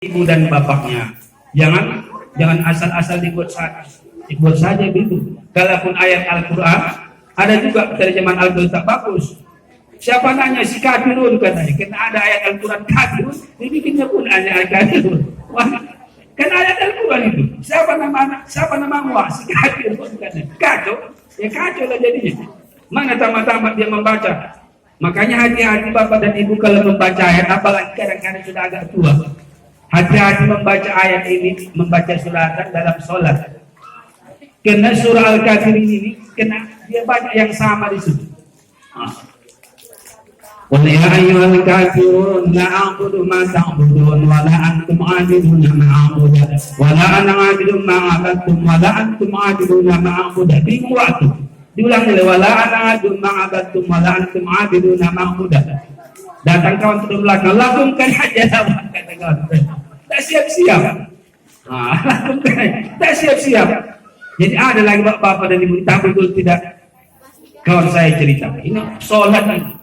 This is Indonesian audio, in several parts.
ibu dan bapaknya. Jangan asal-asal dibuat saja gitu. Kalaupun ayat Al-Quran ada juga terjemahan Al-Quran tak bagus. Siapa nanya si kafirun katanya, karena ada ayat Al-Quran kafirun, dibikinnya pun ayat kafirun. Wah, kan ayat Al-Quran itu. Siapa nama wah si kafirun katanya. Kacau, ya kacau lah jadinya. Mana tamat-tamat dia membaca. Makanya hati-hati bapak dan ibu kalau membaca ayat, apalagi kadang-kadang sudah agak tua. Hati-hati membaca ayat ini, membaca surat dalam sholat. Karena surah Al-Kafirin ini, kena dia baca yang sama di situ. Qul ya ayyuhal kafirun la a'budu ma ta'budun wa la antum 'abidun ma a'budu wa la ana 'abidun ma 'abadtum wa la antum 'abidun ma a'budu. Diulang oleh wa la ana 'abidun ma 'abadtum wa la antum 'abidun ma a'budu. Datang kawan ke belakang, lakukan aja kata kawan. Tak siap-siap. Tak siap-siap. Jadi ada lagi bapak dan ibu, tapi betul tidak kawan saya cerita. Ini sholat ini.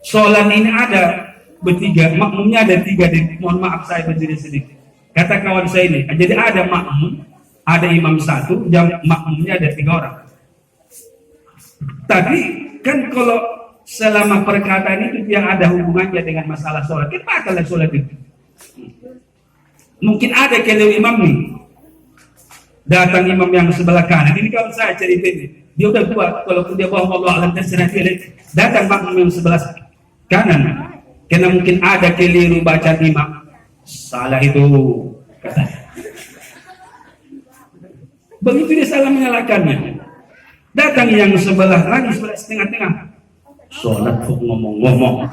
Sholat ini ada bertiga, makmumnya ada tiga. Mohon maaf saya berdiri sedikit. Kata kawan saya ini, jadi ada makmum, ada imam satu, makmumnya ada 3 orang. Tapi kan kalau selama perkataan itu yang ada hubungannya dengan masalah sholat, kenapa kalau sholat itu? Mungkin ada kalau imam nih, datang imam yang sebelah kanan. Ini kalau saya cerita ini, dia udah tua. Kalau dia bohong Allah alam terserah dia. Datang makmum yang sebelah kanan, karena mungkin ada keliru baca imam. Salah itu kata. Begitu dia salah menyalahkannya. Datang yang sebelah lagi, sebelah tengah-tengah. Sholat kok ngomong-ngomong.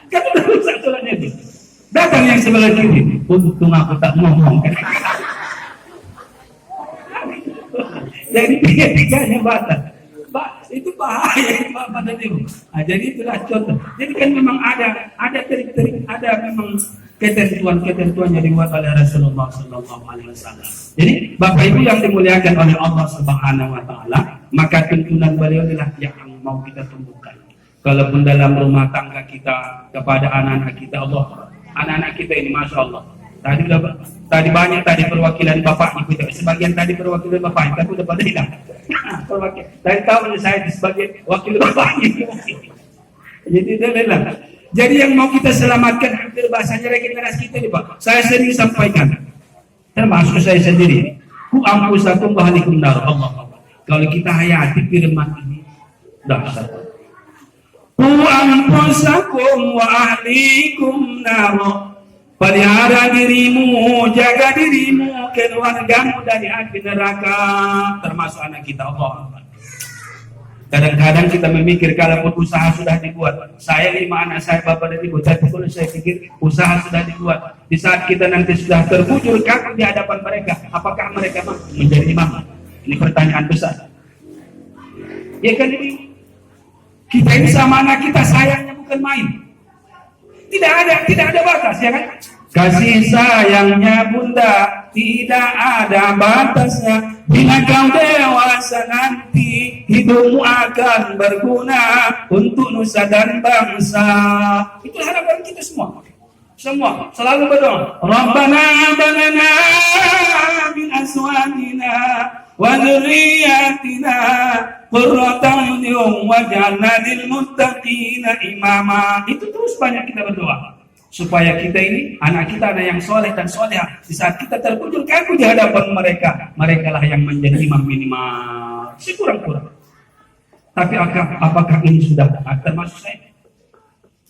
Kan udah rusak sholatnya itu. Datang yang sebelah kiri, untung aku tak ngomong. Jadi tiga-tiganya batal. Itu bahaya bapak dan ibu. Jadi itulah contoh. Jadi kan memang ada trik-trik, ada memang ketentuan-ketentuan yang dibuat oleh Rasulullah SAW. Jadi bapak ibu yang dimuliakan oleh Allah Subhanahu Wa Taala, maka tuntunan beliau adalah yang mau kita tumbuhkan. Kalaupun dalam rumah tangga kita, kepada anak-anak kita, anak-anak kita ini masya Allah. Tadi banyak perwakilan bapak ibu, sebagian tadi perwakilan bapak, tapi udah pada hilang. Dari tahun saya sebagai wakil bapak ibu. Jadi dia bilang. Jadi yang mau kita selamatkan hampir bahasanya regenerasi kita nih Pak. Saya sendiri sampaikan, termasuk saya sendiri. Ku ampusakum wa ahlikum nar. Allah. Kalau kita hayati firman ini, dahsyat. Ku ampusakum wa ahlikum nar. Pelihara dirimu, jaga dirimu, keluargamu dari api neraka, termasuk anak kita. Allah. Kadang-kadang kita memikir kalaupun usaha sudah dibuat, saya 5 anak saya bapak dan ibu, tapi kalau saya pikir usaha sudah dibuat, di saat kita nanti sudah terbujur kaki di hadapan mereka, apakah mereka mampu menjadi imam? Ini pertanyaan besar. Ya kan ini, kita ini sama anak kita sayangnya bukan main. Tidak ada batas, ya kan? Kasih sayangnya bunda tidak ada batasnya. Bila kau dewasa nanti, hidupmu akan berguna untuk nusa dan bangsa. Itu harapan kita semua. Semua selalu berdoa. Rabbana abalana min aswajina wa dzurriyyatina qurrata a'yun waj'alna lil muttaqina imama. Itu terus banyak kita berdoa. Supaya kita ini, anak kita anak yang soleh dan soleha. Di saat kita terbujur kaku di hadapan mereka, mereka lah yang menjadi imam minimal. Kurang-kurang. Tapi apakah ini sudah termasuk saya?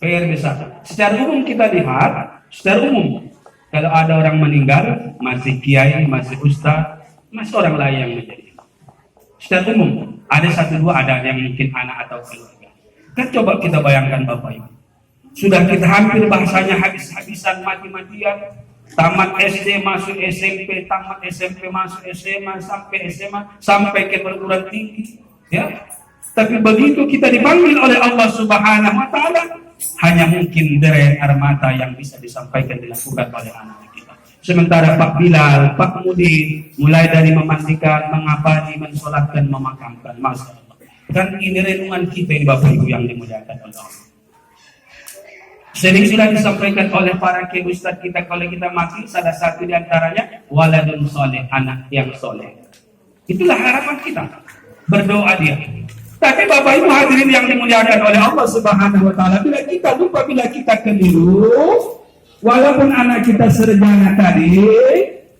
PR besar. Secara umum kita lihat, secara umum, kalau ada orang meninggal, masih kiai, masih ustaz, masih orang lain yang menjadi imam. Secara umum, ada 1-2 ada yang mungkin anak atau keluarga. Kan coba kita bayangkan Bapak Ibu. Sudah kita hampir bahasanya habis-habisan mati-matian, tamat SD masuk SMP, tamat SMP masuk SMA, sampai SMA, sampai ke perguruan tinggi, ya. Tapi begitu kita dipanggil oleh Allah Subhanahu Wa Taala, hanya mungkin derai air mata yang bisa disampaikan dilakukan oleh anak kita. Sementara Pak Bilal, Pak Mudin, mulai dari memandikan, mengabadi, mensolatkan, memakamkan, masya Allah. Kan ini renungan kita ini Bapak Ibu yang dimuliakan oleh Allah. Sering sudah disampaikan oleh para kiai ustadz kita, kalau kita mati salah satu di antaranya waladun soleh, anak yang soleh. Itulah harapan kita. Berdoa dia. Tapi Bapak Ibu hadirin yang dimuliakan oleh Allah Subhanahu wa taala, bila kita lupa, bila kita keliru, walaupun anak kita sarjana tadi,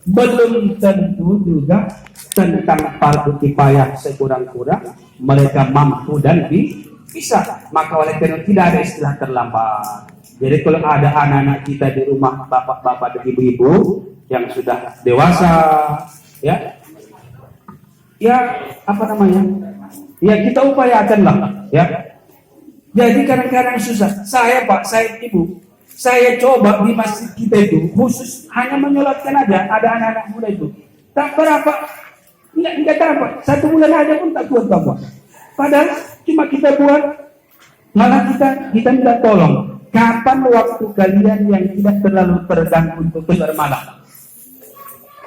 belum tentu juga tentang fardu kifayah sekurang-kurang mereka mampu dan bisa. Maka oleh karena tidak ada istilah terlambat. Jadi kalau ada anak-anak kita di rumah, bapak-bapak dan ibu-ibu yang sudah dewasa, ya apa namanya? Ya kita upayakanlah, ya. Jadi kadang-kadang susah. Saya Pak, saya Ibu, saya coba di masjid kita itu khusus hanya menyolatkan aja. Ada anak-anak muda itu. Tak berapa, enggak dapat. 1 bulan aja pun tak kuat Bapak. Padahal cuma kita buat, malah kita minta tolong. Kapan waktu kalian yang tidak terlalu terganggu untuk keluar malam?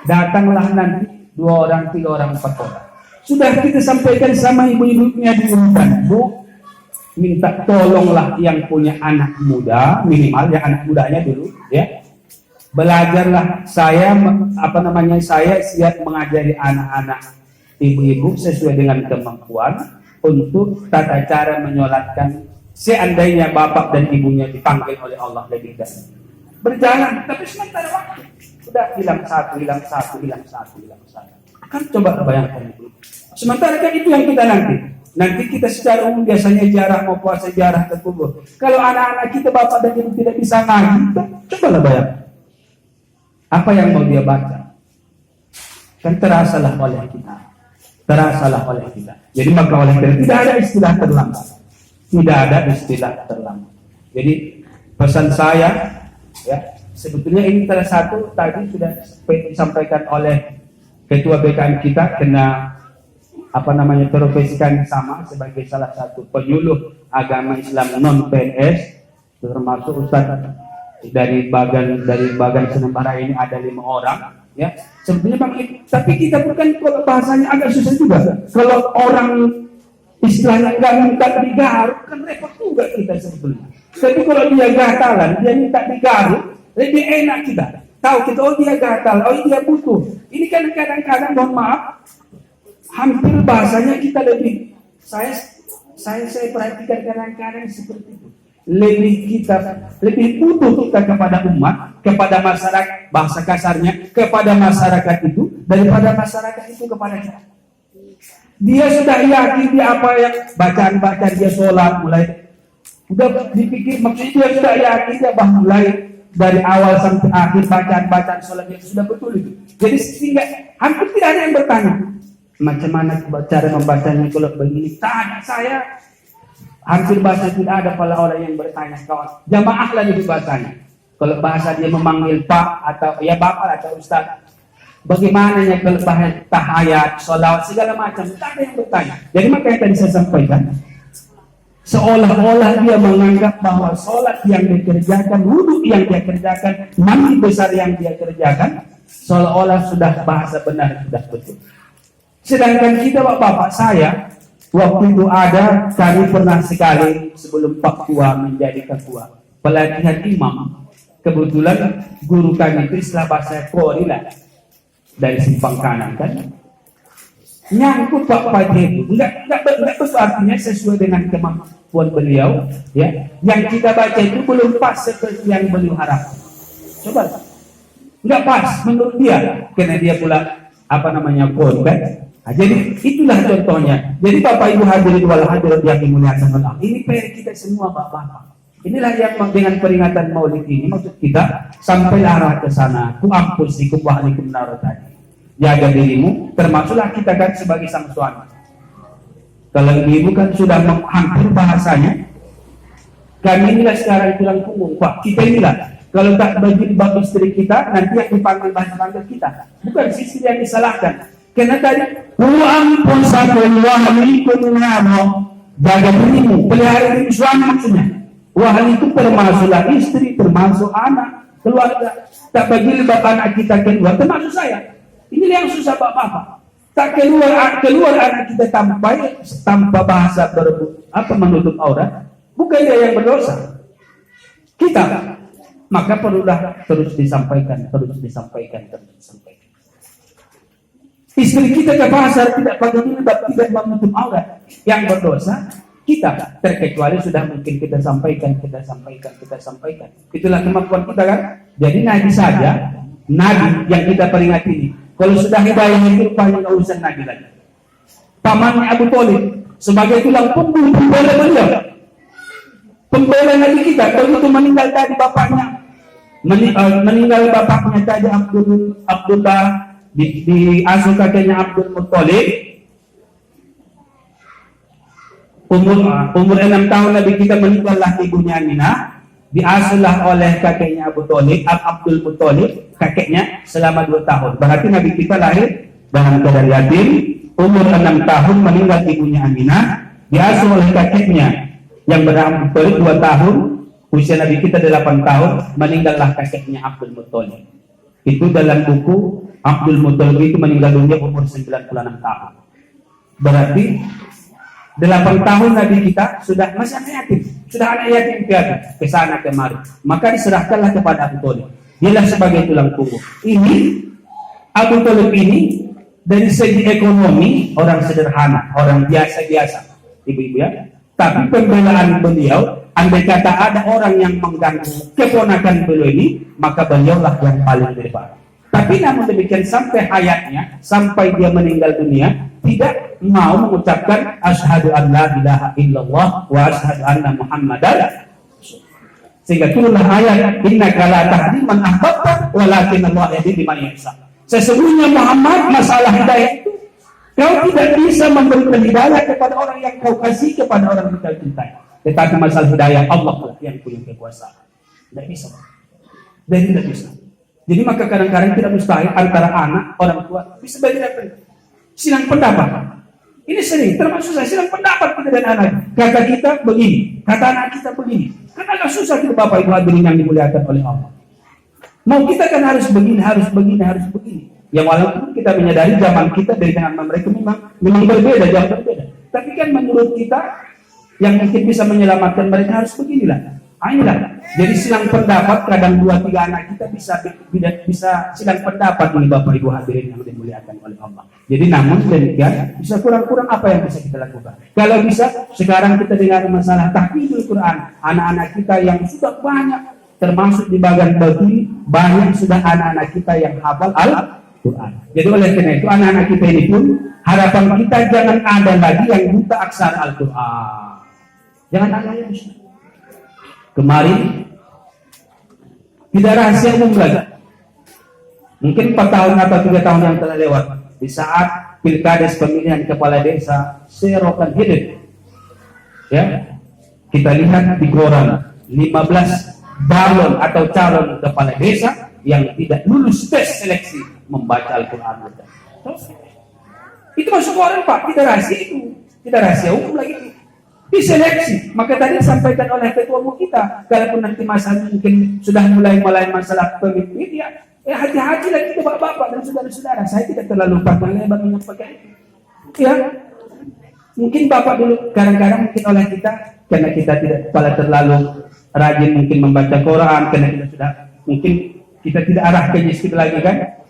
Datanglah nanti 2 orang, 3 orang, 4 orang. Sudah kita sampaikan sama ibu-ibunya di rumah, Bu, minta tolonglah yang punya anak muda, minimal ya anak mudanya dulu, ya. Belajarlah saya siap mengajari anak-anak ibu-ibu sesuai dengan kemampuan untuk tata cara menyolatkan seandainya bapak dan ibunya dipanggil oleh Allah lebih dahulu. Berjalan, tapi sementara waktu sudah hilang satu. Kan coba bayangkan itu. Sementara kan itu yang kita nanti kita secara umum biasanya jarah mau puasa, jarah ke kubur. Kalau anak-anak kita bapak dan ibu tidak bisa ngaji, cobalah bayangkan apa yang mau dia baca. Kan terasalah oleh kita. Jadi maka oleh kita tidak ada istilah terlambat. Jadi pesan saya, ya, sebetulnya ini salah satu tadi sudah disampaikan oleh ketua BKM kita, kena profesikan sama sebagai salah satu penyuluh agama Islam non PNS, termasuk Ustaz dari bagan Senembara ini ada 5 orang, ya. Sebetulnya tapi kita bukan, kalau bahasanya agak susah juga. Kalau orang istilahnya nggak minta digaruk kan repot juga kita sebetulnya. Tapi kalau dia gatalan, dia minta digaruk, lebih enak kita. Tahu kita, oh dia gatal, oh dia butuh. Ini kan kadang-kadang, mohon maaf, hampir bahasanya kita lebih, saya perhatikan kadang-kadang seperti itu. Lebih butuh kita kepada umat, kepada masyarakat, bahasa kasarnya kepada masyarakat itu, daripada masyarakat itu kepada kita. Dia sudah yakin dia apa yang bacaan dia sholat mulai, udah dipikir, maksudnya dia sudah yakin dia mulai dari awal sampai akhir bacaan sholatnya sudah betul itu. Jadi sehingga hampir tidak ada yang bertanya macam mana cara membacanya kalau begini. Tanya saya, hampir bahasa tidak ada pala orang yang bertanya. Kawan jamaah lagi dibacanya. Kalau bahasa dia memanggil Pak atau ya Bapak atau Ustaz, bagaimana ya kalau bahasa tahayat, sholawat segala macam, tidak ada yang bertanya. Jadi makanya tadi saya sampaikan, seolah-olah dia menganggap bahwa sholat yang dikerjakan, wudhu yang dia kerjakan, mandi besar yang dia kerjakan, seolah-olah sudah bahasa benar, sudah betul. Sedangkan kita, bapak saya, waktu itu kami pernah sekali sebelum Papua menjadi ketua pelatihan imam. Kebetulan guru kami itu istilah bahasa Korila dari simpang kanan kan. Nyangkut Pak itu, enggak artinya sesuai dengan kemampuan beliau, ya. Yang kita baca itu belum pas seperti yang beliau harapkan. Coba, enggak pas menurut dia, karena dia pula korban. Nah, jadi itulah contohnya. Jadi Bapak Ibu hadirin wal hadirat yang dimuliakan Allah, ini PR kita semua Bapak. Inilah yang dengan peringatan Maulid ini maksud kita sampai arah ke sana. Ku ampusikum wa alaikum nar tadi. Jaga dirimu, termasuklah kita kan sebagai sang suami. Kalau ibu kan sudah hampir bahasanya, kami inilah sekarang tulang punggung Pak. Kita inilah kalau tak bagi bab istri kita, nanti yang dipanggil bahasa kita. Bukan sisi yang disalahkan. Karena tadi ampun sahabatku jaga dirimu, pelihara diri suami maksudnya. Wahai itu termasuklah istri, termasuk anak, keluarga. Tak bagi lebih anak kita keluar, termasuk saya. Ini yang susah bapak-bapak. Tak keluar anak kita tanpa bahasa menutup aurat. Bukan dia yang berdosa. kita, maka perlulah terus disampaikan. Istri kita ke pasar tidak pakai jilbab, tidak menutup aurat, yang berdosa kita, terkecuali sudah mungkin kita sampaikan. Itulah kemampuan kita kan. Jadi Nabi saja, Nabi yang kita peringati ini, kalau sudah hidayah itu rupanya urusan Nabi lagi. Pamannya Abu Thalib sebagai tulang punggung pembela beliau, pembela Nabi kita. Begitu meninggal tadi bapaknya, meninggal bapaknya tadi Abdullah, diasuh kakeknya Abdul Muttalib. Umur 6 tahun Nabi kita meninggallah ibunya Aminah, diasuhlah oleh kakeknya Abdul Muttalib, kakeknya selama 2 tahun. Berarti Nabi kita lahir dalam keadaan yatim. Umur 6 tahun meninggal ibunya Aminah, diasuh oleh kakeknya yang bernama Muttalib 2 tahun. Usia Nabi kita 8 tahun, meninggallah kakeknya Abdul Muttalib. Itu dalam buku Abdul Muttalib itu meninggal dunia umur 96 tahun. Berarti 8 tahun Nabi kita sudah masih anak yatim, ke sana kemari. Maka diserahkanlah kepada Abu Thalib. Dialah sebagai tulang punggung. Ini Abu Thalib ini dari segi ekonomi orang sederhana, orang biasa-biasa, ibu-ibu ya. Tapi pembelaan beliau, andai kata ada orang yang mengganggu keponakan beliau ini, maka beliaulah yang paling berdepan. Tapi namun demikian sampai hayatnya, sampai dia meninggal dunia, tidak mau mengucapkan asyhadu an la ilaha illallah wa asyhadu anna muhammadan. Sehingga turunlah ayat innaka la tahdi man ahbabta walakin Allah yahdi man yasha. Sesungguhnya Muhammad, masalah hidayah itu kau tidak bisa memberikan hidayah kepada orang yang kau kasih, kepada orang yang kau cintai. Tetapi masalah hidayah Allah lah yang punya kekuasaan. Tidak bisa. Dan tidak bisa. Jadi maka kadang-kadang tidak mustahil antara anak, orang tua bisa berbeda silang pendapat. Ini sering termasuk saya silang pendapat kita dan anak. Kata kita begini, kata anak kita begini. Kan agak susah kita Bapak Ibu hadirin yang dimuliakan oleh Allah. Mau kita kan harus begini. Yang walaupun kita menyadari zaman kita dari dengan mereka memang berbeda, jauh berbeda. Tapi kan menurut kita yang mungkin bisa menyelamatkan mereka harus beginilah. Inilah. Jadi silang pendapat kadang 2-3 anak kita bisa silang pendapat ini Bapak Ibu hadirin yang dimuliakan oleh Allah. Jadi namun demikian bisa kurang-kurang apa yang bisa kita lakukan. Kalau bisa sekarang kita dengar masalah tahfidul Quran, anak-anak kita yang sudah banyak termasuk di bagian bagi banyak sudah anak-anak kita yang hafal Al-Quran. Jadi oleh karena itu anak-anak kita ini pun harapan kita jangan ada lagi yang buta aksara Al-Quran. Jangan ada yang bisa. Kemarin tidak rahasia umum lagi. Mungkin 4 tahun atau 3 tahun yang telah lewat, di saat pilkades pemilihan kepala desa serokan hidup, ya kita lihat di koran 15 balon atau calon kepala desa yang tidak lulus tes seleksi membaca Al-Quran. Itu masuk koran Pak, tidak rahasia umum lagi itu. Diseleksi. Maka tadi disampaikan oleh ketua umum kita, kalaupun nanti masalah mungkin sudah mulai masalah pemimpin ya, hati-hati lagi kita bapak-bapak dan saudara-saudara. Saya tidak terlalu lebar menyampaikan itu. Ya, mungkin bapak dulu kadang-kadang mungkin oleh kita karena kita tidak terlalu rajin mungkin membaca Quran, karena kita sudah mungkin kita tidak arah ke masjid lagi kan,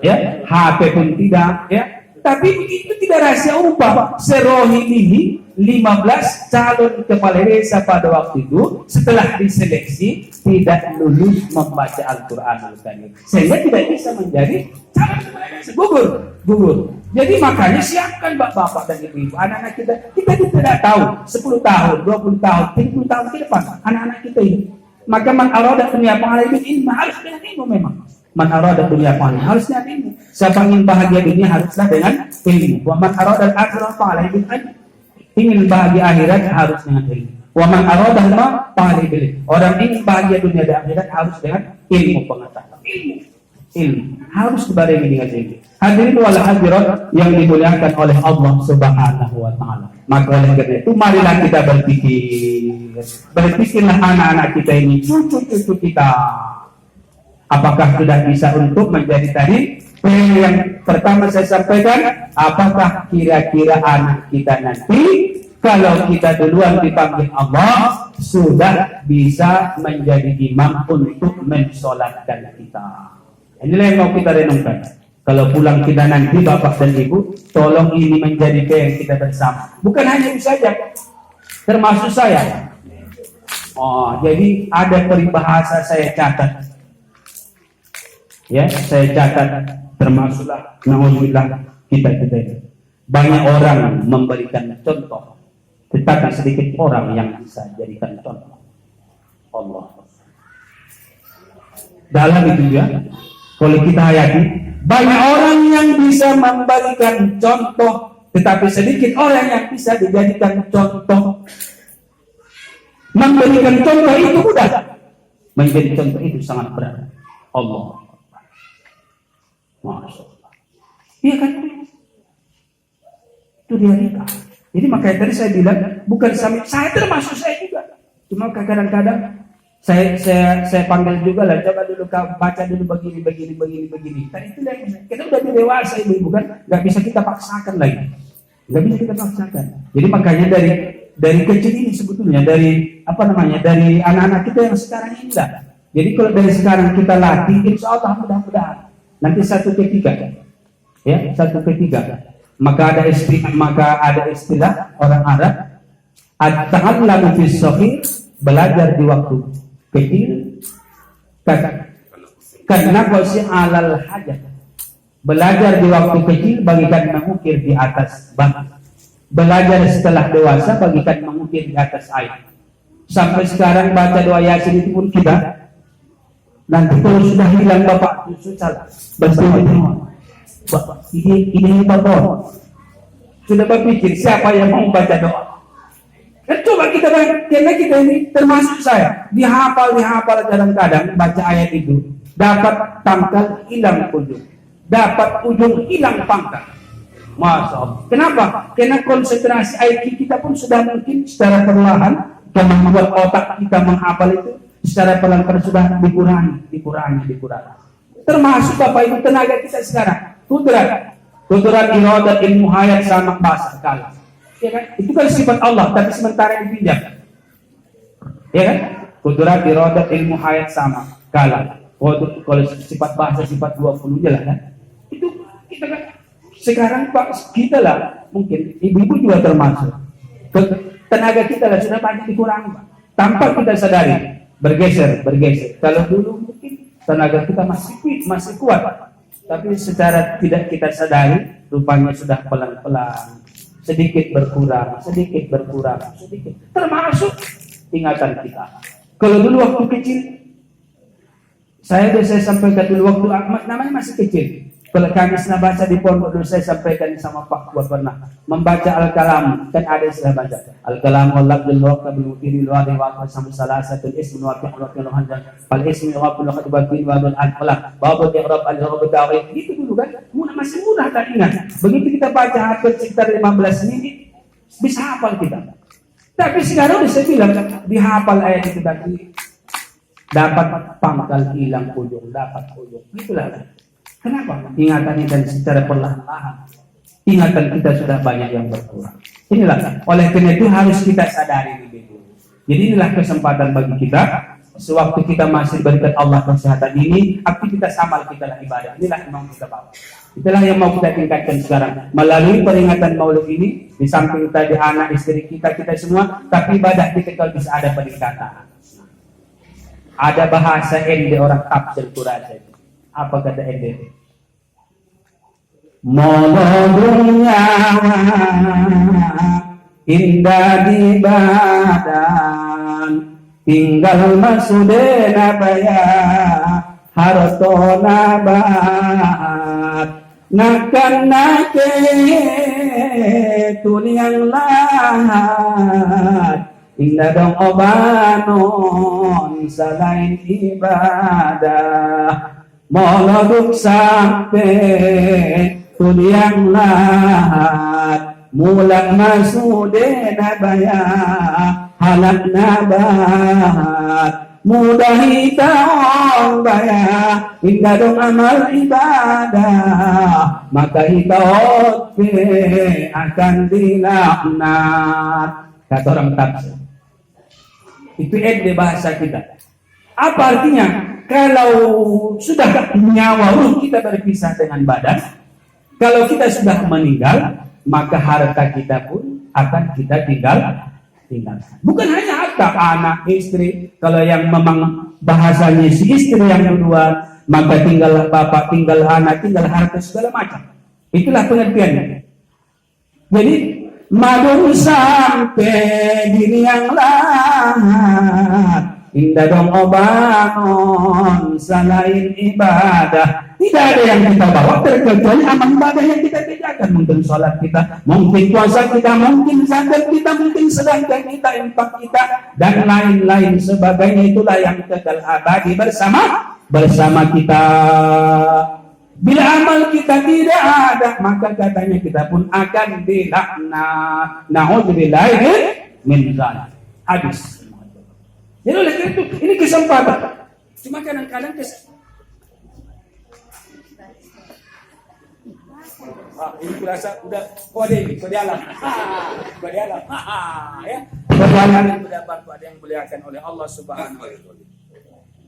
ya HP pun tidak, ya. Tapi itu tidak rahasia umum Pak. Serohilihi 15 calon kepala desa pada waktu itu setelah diseleksi tidak lulus membaca Al-Quran Al-Karim, sehingga tidak bisa menjadi calon kepala desa, gugur. Jadi makanya siapkan bapak-bapak dan ibu-ibu anak-anak kita tidak tahu 10 tahun, 20 tahun, 30 tahun ke depan anak-anak kita ini. Maka man arada dunia pengalaman ini harus dengan ilmu memang. Man arada dunia pengalaman harus dengan ilmu. Siapa ingin bahagia dunia haruslah dengan ilmu. Wa man arada al-akhirah pengalaman ilmu. Ingin bahagia akhirat harus dengan ilmu. Wa man arada ma pengalaman ilmu. Orang ingin bahagia dunia dan akhirat harus dengan ilmu pengetahuan. Ilmu harus dibarengi dengan ilmu. Hadirin wal hadirat yang dimuliakan oleh Allah Subhanahu wa taala. Maka oleh karena itu marilah kita berpikirlah anak-anak kita ini, cucu-cucu kita. Apakah sudah bisa untuk menjadi tadi yang pertama saya sampaikan, apakah kira-kira anak kita nanti Kalau kita duluan dipanggil Allah, sudah bisa menjadi imam untuk mensolatkan kita. Inilah yang mau kita renungkan. Kalau pulang kita nanti, Bapak dan Ibu, tolong ini menjadi PR kita bersama. Bukan hanya itu saja, termasuk saya. Oh, jadi ada peribahasa saya catat. Ya, saya catat, termasuklah naudzubillah kita ini. Banyak orang memberikan contoh, tetapi sedikit orang yang bisa jadikan contoh. Allah. Dalam itu ya, kalau kita hayati, banyak orang yang bisa memberikan contoh, tetapi sedikit orang yang bisa dijadikan contoh. Memberikan contoh itu mudah, menjadi contoh itu sangat berat. Allah. Masya Allah. Iya kan? Itu dia kita. Jadi makanya tadi saya bilang, bukan saya termasuk saya juga. Cuma kadang-kadang saya panggil juga lah, coba dulu baca dulu begini. Tadi itu yang kita udah dewasa ibu kan, nggak bisa kita paksakan lagi, nggak bisa kita paksakan. Jadi makanya dari kecil ini sebetulnya dari anak-anak kita yang sekarang ini lah. Jadi kalau dari sekarang kita latih, insya Allah mudah-mudahan nanti satu ketika maka ada istilah orang Arab at-ta'allamu fi shaghir, belajar di waktu kecil, karena qasi alal hajat, belajar di waktu kecil bagikan mengukir di atas batu, belajar setelah dewasa bagikan mengukir di atas air. Sampai sekarang baca doa Yasin itu pun kita nanti kalau sudah hilang Bapak susah Bapak ini Bapak sudah berpikir siapa yang mau baca doa. Dan coba kita karena kita ini termasuk saya dihafal kadang-kadang baca ayat itu dapat pangkal hilang ujung, dapat ujung hilang pangkal. Masya Allah. Kenapa? Karena konsentrasi IQ kita pun sudah mungkin secara perlahan karena membuat otak kita menghafal itu secara pelan-pelan sudah dikurangi. Termasuk Bapak Ibu tenaga kita sekarang. Kudrat iradat ilmu hayat sama bahasa kalam. Ya kan? Itu kan sifat Allah, tapi sementara dipinjam. Ya kan? Kudrat iradat ilmu hayat sama kalam. Kalau sifat bahasa sifat 20 jelas kan? Itu kita kan sekarang Pak kita lah mungkin ibu-ibu juga termasuk. Tenaga kita lah sudah banyak dikurangi Pak. Tanpa kita sadari bergeser. Kalau dulu mungkin tenaga kita masih kuat, tapi secara tidak kita sadari rupanya sudah pelan-pelan sedikit berkurang. Termasuk ingatan kita. Kalau dulu waktu kecil, saya sampaikan dulu waktu namanya masih kecil. Kalau kami baca di pondok dulu saya sampaikan sama Pak Kuat pernah membaca Al-Kalam, kan ada istilah baca Al-Kalam wallah bil waqt bil mutiri wa sama salah satu ismu wa fi'luhan dan fal ismi wa bil khatibatin wa bil al-qalam babu i'rab al-rabb ta'wil itu dulu kan masih mudah tak ingat. Begitu kita baca hampir sekitar 15 menit bisa hafal kita. Tapi sekarang udah saya bilang dihafal ayat itu tadi dapat pangkal hilang ujung, itulah. Kenapa? Ingatan dan secara perlahan-lahan ingatan kita sudah banyak yang berkurang. Inilah oleh karena itu harus kita sadari dulu. Jadi inilah kesempatan bagi kita sewaktu kita masih berikan Allah kesehatan ini, aktivitas amal kita lah ibadah. Inilah yang mau kita bawa. Itulah yang mau kita tingkatkan sekarang melalui peringatan Maulid ini. Di samping tadi anak istri kita semua, tapi ibadah kita kalau bisa ada peningkatan. Ada bahasa ende orang tafsir Quraisy. Apa kata ende? Mono nyawa indah di badan, tinggal masudena baya hartona bat, nakan nake tuniang lahat, indah dong obanon selain ibadah. Moloduk sampai tuliang lahat mulak masude nabaya halak nabat mudah hitaon baya indah dong amal ibadah maka hitaot akan dilaknat. Kata orang tafsir itu di bahasa kita. Apa artinya? Kalau sudah nyawa ruh kita berpisah dengan badan, kalau kita sudah meninggal, maka harta kita pun akan kita tinggalkan. Bukan hanya harta, anak, istri. Kalau yang memang bahasanya si istri yang kedua, maka tinggal bapak, tinggal anak, tinggal harta segala macam. Itulah pengertiannya. Jadi madung sampai diri yang lahat. Indah dong obangon selain ibadah. Tidak ada yang kita bawa terkecuali amal ibadah yang kita kerjakan. Mungkin sholat kita, mungkin puasa kita, mungkin zakat kita, mungkin sedekah kita, infak kita, dan lain-lain sebagainya. Itulah yang kekal abadi bersama kita. Bila amal kita tidak ada, maka katanya kita pun akan dilaknat. Na'udzubillahi min dzalik. Habis. Jadi oleh karena itu, ini kesempatan. Cuma kadang-kadang ini kurasa udah kode alam. Kode alam. Ya. Perjalanan yang mendapat pada yang dimuliakan oleh Allah Subhanahu wa taala.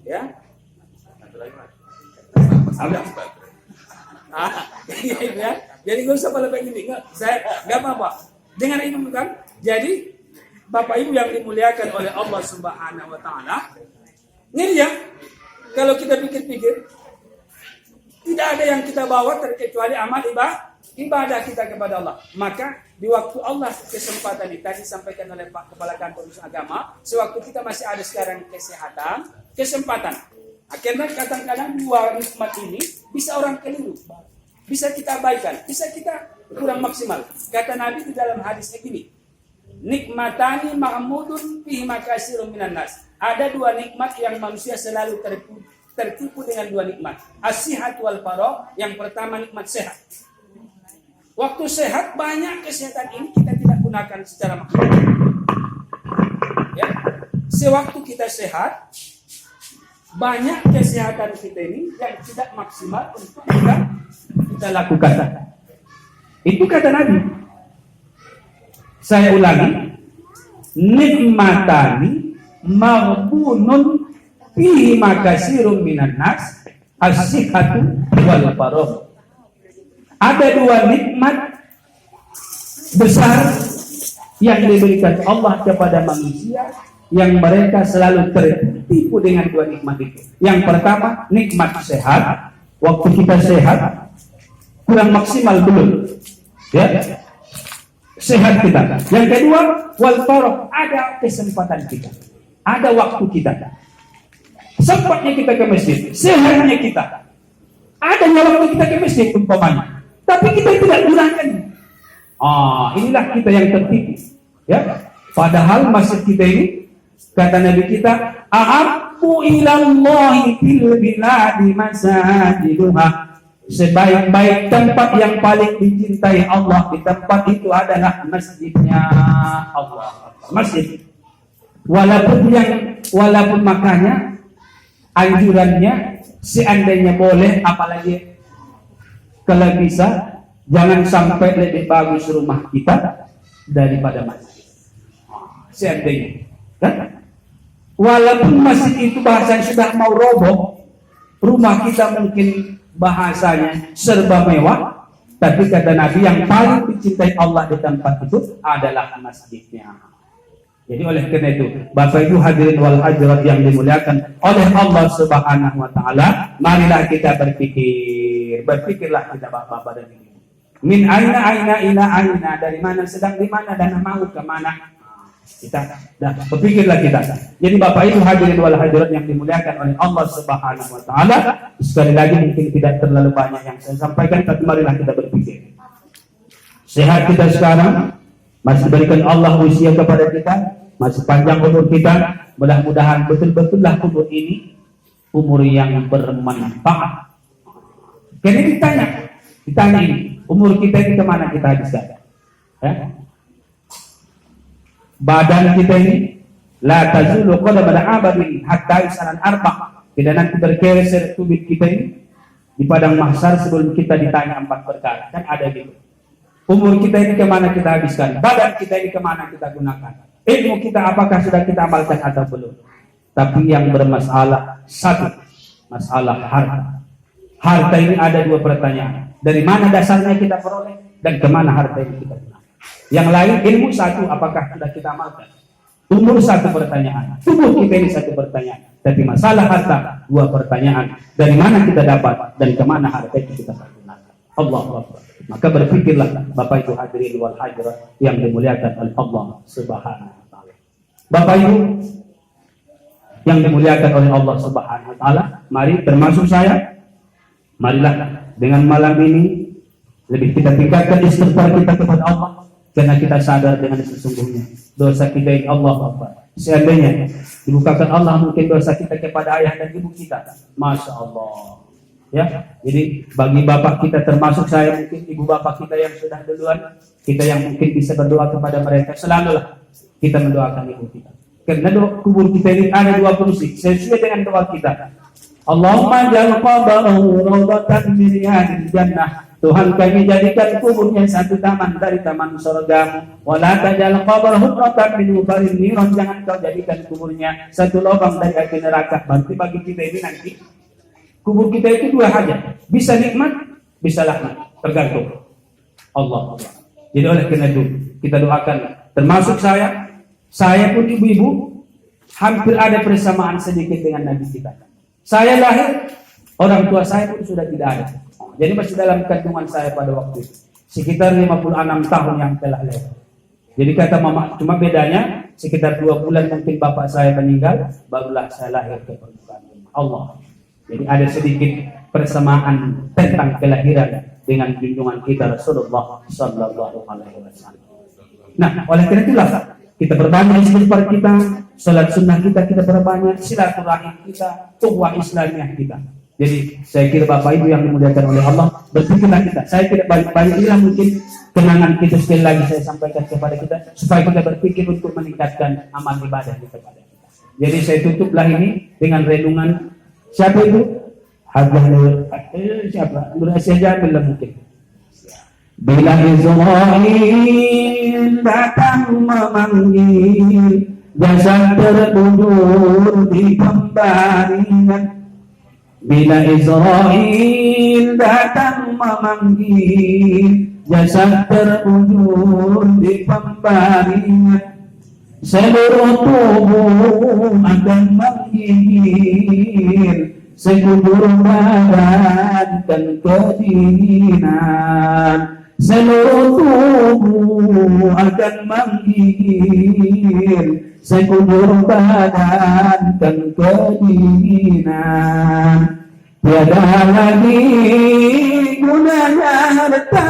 Ya. Ya. Jadi enggak usah pada begini, saya enggak apa-apa. Dengar ini bukan? Jadi Bapak Ibu yang dimuliakan oleh Allah Subhanahu wa taala, ini ya, kalau kita pikir-pikir, tidak ada yang kita bawa terkecuali amal ibadah kita kepada Allah. Maka di waktu Allah kesempatan ini tadi disampaikan oleh Pak Kepala Kantor Urusan Agama, sewaktu kita masih ada sekarang kesehatan, kesempatan. Akhirnya kadang-kadang dua nikmat ini bisa orang keliru, bisa kita abaikan, bisa kita kurang maksimal. Kata Nabi di dalam hadisnya gini, nikmatani mahmudun fihi makasirun minan nas. Ada dua nikmat yang manusia selalu tertipu dengan dua nikmat. As-sihat wal faragh. Yang pertama nikmat sehat. Waktu sehat banyak kesehatan ini kita tidak gunakan secara maksimal. Ya. Sewaktu kita sehat banyak kesehatan kita ini yang tidak maksimal untuk kita lakukan. Itu kata Nabi. Saya ulangi, nikmatani maghbunun fihi makasirun minan nas as-sihhatu wal faragh. Ada dua nikmat besar yang diberikan Allah kepada manusia yang mereka selalu tertipu dengan dua nikmat itu. Yang pertama, nikmat sehat. Waktu kita sehat kurang maksimal belum. Ya. Sehat kita. Yang kedua, wal faragh, ada kesempatan kita. Ada waktu kita. Sempatnya kita ke masjid, sehatnya kita. Adanya waktu kita ke masjid umpamanya. Tapi kita tidak gunakan. Inilah kita yang tertipu. Ya. Padahal masjid kita ini kata Nabi kita, ahabbu ilallahi fil biladi masajiduha. Sebaik-baik tempat yang paling dicintai Allah di tempat itu adalah masjidnya Allah. Masjid. Walaupun makanya anjurannya seandainya boleh, apalagi kalau bisa jangan sampai lebih bagus rumah kita daripada masjid. Seandainya, kan? Walaupun masjid itu bahasanya sudah mau roboh, rumah kita mungkin bahasanya serba mewah, tapi kata Nabi yang paling dicintai Allah di tempat itu adalah masjidnya. Jadi oleh karena itu, Bapak Ibu hadirin wal hadirat yang dimuliakan oleh Allah Subhanahu wa taala, marilah kita berpikirlah kita Bapak dan Ibu. Min aina ila aina, dari mana sedang di mana dan mau ke mana. Kita berpikirlah kita. Jadi Bapak Ibu hadirin wal hadirat yang dimuliakan oleh Allah Subhanahu wa taala, sekali lagi mungkin tidak terlalu banyak yang saya sampaikan, tapi marilah kita berpikir. Sehat kita sekarang, masih berikan Allah usia kepada kita, masih panjang umur kita, mudah-mudahan betul-betullah umur ini umur yang bermanfaat. Karena ditanya ini, umur kita ini kemana kita habiskan? Ya? Badan kita ini La tazulu qadam al-'abdin hatta yus'al arba'. Tidak nanti bergeser tubuh kita ini di padang mahsyar sebelum kita ditanya 4 perkara. Kan ada gitu. Umur kita ini kemana kita habiskan? Badan kita ini kemana kita gunakan? Ilmu kita apakah sudah kita amalkan atau belum? Tapi yang bermasalah satu, masalah harta. Harta ini ada 2 pertanyaan. Dari mana dasarnya kita peroleh dan kemana harta ini kita gunakan? Yang lain ilmu satu, apakah sudah kita amalkan? Umur 1 pertanyaan, tubuh kita ini 1 pertanyaan. Tapi masalah harta 2 pertanyaan. Dari mana kita dapat dan kemana harta itu kita gunakan? Allahu Akbar. Maka berpikirlah Bapak Ibu hadirin wal hadirat yang dimuliakan oleh Allah Subhanahu wa taala. Bapak Ibu yang dimuliakan oleh Allah Subhanahu wa taala, mari termasuk saya, marilah dengan malam ini lebih kita tingkatkan istighfar kita kepada Allah. Karena kita sadar dengan sesungguhnya dosa kita ini Allah Akbar. Seandainya dibukakan Allah mungkin dosa kita kepada ayah dan ibu kita, Masya Allah. Ya, jadi bagi bapak kita termasuk saya, mungkin ibu bapak kita yang sudah duluan, kita yang mungkin bisa berdoa kepada mereka, selalulah kita mendoakan ibu kita. Karena kubur kita ini ada 2 fungsi sesuai dengan doa kita. Allahumma ja'al qabrahu rawdatan min riyadil jannah. Tuhan, kami jadikan kuburnya 1 taman dari taman surga. Wala tajal qabrahu rawdatan min ubarin niran. Jangan kau jadikan kuburnya 1 lubang dari api neraka. Berarti bagi kita ini nanti kubur kita itu 2 aja. Bisa nikmat, bisa laknat, tergantung Allah. Jadi oleh karena itu kita doakan, termasuk saya pun ibu-ibu hampir ada persamaan sedikit dengan Nabi kita. Saya lahir, orang tua saya pun sudah tidak ada. Jadi masih dalam kandungan saya pada waktu itu. Sekitar 56 tahun yang telah lewat. Jadi kata mama, cuma bedanya sekitar 2 bulan mungkin bapak saya meninggal, barulah saya lahir ke permukaan Allah. Jadi ada sedikit persamaan tentang kelahiran dengan junjungan kita Rasulullah Sallallahu Alaihi Wasallam. Nah, oleh karena itulah kita perbanyak istighfar kita, salat sunnah kita perbanyak, silaturahim kita, ukhuwah Islamiyah kita. Jadi saya kira Bapak Ibu yang dimuliakan oleh Allah, berpikirlah kita. Saya tidak banyak bilang mungkin kenangan kita sekali lagi saya sampaikan kepada kita supaya kita berpikir untuk meningkatkan amal ibadah kita kepada kita. Jadi saya tutuplah ini dengan renungan siapa itu? Siapa? Nur Asia Jamil mungkin. Bila Israel datang memanggil, jasad terkubur di pembaringan. Bila Israel datang memanggil, jasad terkubur di pembaringan. Seluruh tubuh akan menggigil, sekubur badan dan kedinginan. Seluruh tubuh akan menggigil, sekubur badan dan kedinginan. Tiada lagi gunanya harta,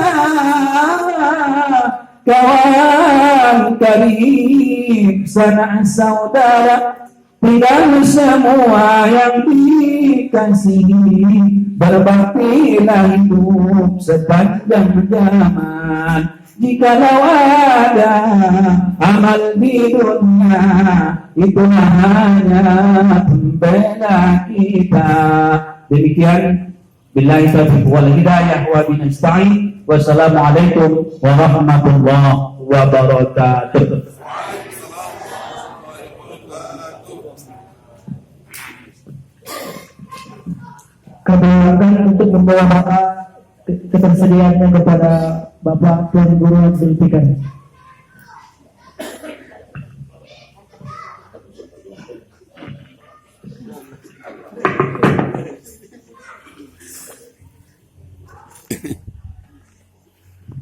kawan karib sanak saudara. Tidak semua yang dikasihi, berbaktilah hidup sepanjang zaman. Jikalau ada amal di dunia, itu hanya pembela kita. Demikian, billahi taufiq wal hidayah wa binasta'in. Wassalamualaikum warahmatullahi wabarakatuh. Kami akan untuk membawa Bapak ketersediaannya kepada Bapak Tuan Guru Abdul Fikar.